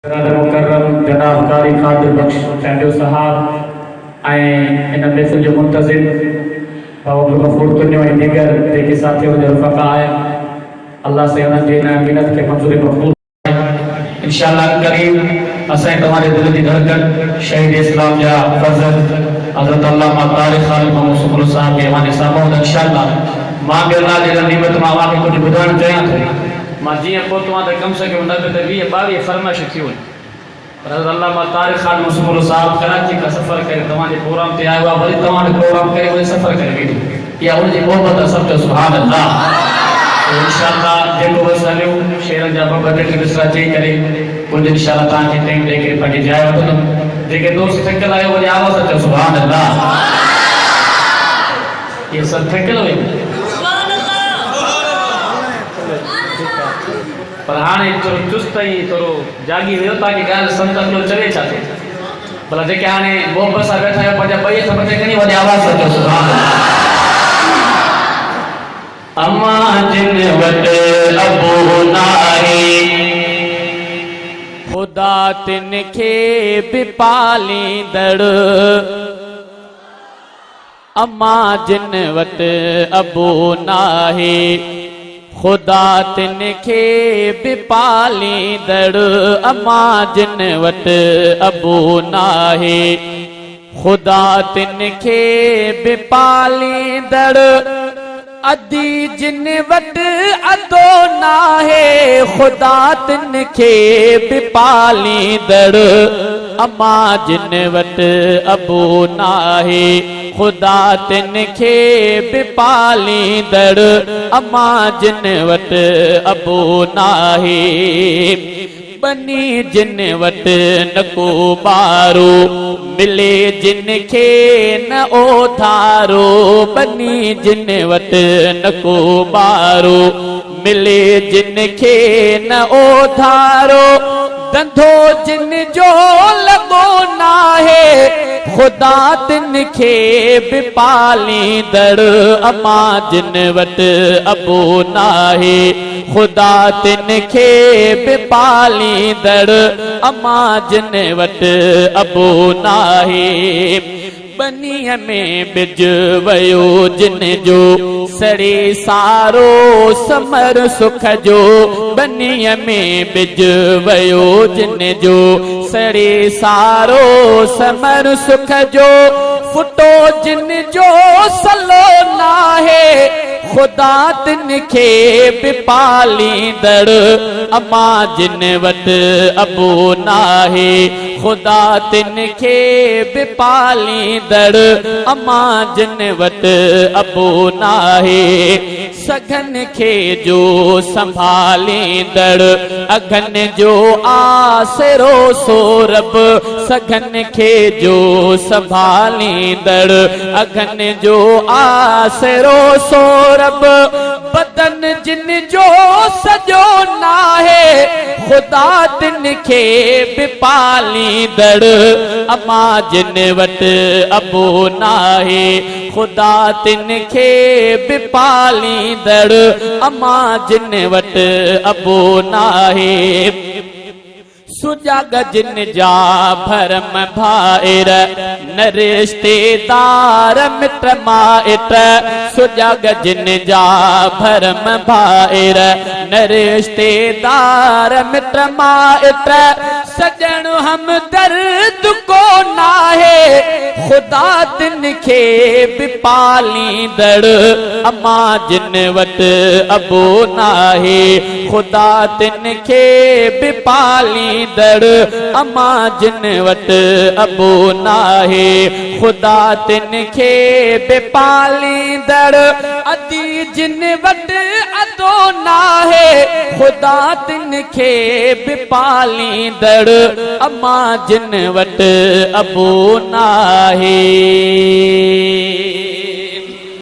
मुकर्रम जनाब कारी खादिर बख्श चंडो साहब इन महफिल जो मुंतजिम बाबू गफूर कुन्यो ऐं दीगर जेके साथियों जो रफ़का आया अल्लाह से उन्हनि जी इन मिन्नत खे मंज़ूरी मक़बूल इंशाअल्लाह करीम असां तव्हांजे दिल जी धड़कन शहीद इस्लाम जा फज़ल हज़रत अल्लामा तारिक़ ख़ालिद मोहम्मद सुकुल साहब के हवाले सां मौद इंशाअल्लाह मां बि अल्लाह जी निमत मां वाके कुछ ॿुधाइण चाहियां थो मां जीअं पहुतो त कम से कम न त 20-22 फरमाइश थियूं पर हज़रत अल्लामा तारिक़ ख़ालिद मोहम्मद सुकुल साहब कराची का सफ़र करे तव्हांजे प्रोग्राम ते आयो आहे वरी तव्हांजो प्रोग्राम करे वरी सफ़र करे वेठो इहा उनजी मोहबत आहे सब सुभान अल्लाह इंशाअल्लाह जेको बस हलियो शेरन जा ॿ टे मिसरा चई करे कुझु इंशाअल्लाह तव्हांखे टाइम ॾेई करे पंहिंजी जाइ वठंदुमि जेके दोस्त थकियल आहियो वरी आवाज़ अचो सुभान अल्लाह इहे सभु थकियल हुई पर हाणे थोरो चुस्त ऐं थोरो जागी वियो ताकी ॻाल्हि संतन जो चवे छा थिए भला जेके हाणे मोहबत सां वेठा आहियो पंहिंजा ॿई हथ मथे खणी वरी आवाज़ अचो सुभान अम्मा जिन वटि अबू नाहे खुदा तिन खे बि पालींदड़ अम्मा जिन वटि अबू नाहे खुदा तिन खे बि पालींदड़ अम्मा जिन वटि अबू नाहे खुदा तिन खे बि पालींदड़ अदी जिन वटि अदो नाहे खुदा तिन खे बि पालींदड़ अम्मा जिन वटि अबू नाहे खुदा तिन खे बि पालींदड़ अम्मा जिन वटि अबू नाहे बनी जिन वटि न को ॿारो मिले जिन खे न ओधारो बनी जिन वटि न को ॿारो मिले जिन खे न ओधारो धंधो जिन जो लॻो नाहे खुदा तिन खे बि पालींदड़ अम्मा जिन वटि अबू नाहे खुदा तिन खे बि पालींदड़ अम्मा जिन वटि अबू नाहे बनीअ में बिज वयो जिन जो सड़े सारो समर सुख जो बनीअ में बिज वयो जिन जो सड़े सारो समर सुख जो फुटो जिन जो सलो नाहे खुदा तिन खे बि पालींदड़ अम्मा जिन वटि अबू नाहे खुदा तिन खे बि पालींदड़ अम्मा जिन वटि अबू नाहे सघन खे जो संभालींदड़ अघन जो आसरो सोरब सघन खे जो संभालींदड़ अघन जो आसरो सोरब बदन जिन जो सजो नाहे खुदा तिन खे बि पालींदड़ अम्मा जिन वटि अबू नाहे खुदा तिन खे बि पालींदड़ अम्मा जिन वटि अबू नाहे सुजाग जिन जा भरम भाइर न रिश्तेदार मिट माइट सुजाग जिन जा भरम भाइर न रिश्तेदार मिट माइट सजण हम दर्द को नाहे खुदा तिन खे बि पालींदड़ अम्मा जिन वटि अबू नाहे खुदा तिन खे बि पालींदड़ अम्मा जिन वटि अबू नाहे खुदा तिन खे बि पालींदड़ अदी जिन वटि अदो नाहे खुदा तिन खे बि पालींदड़ अम्मा जिन वटि अबू नाहे।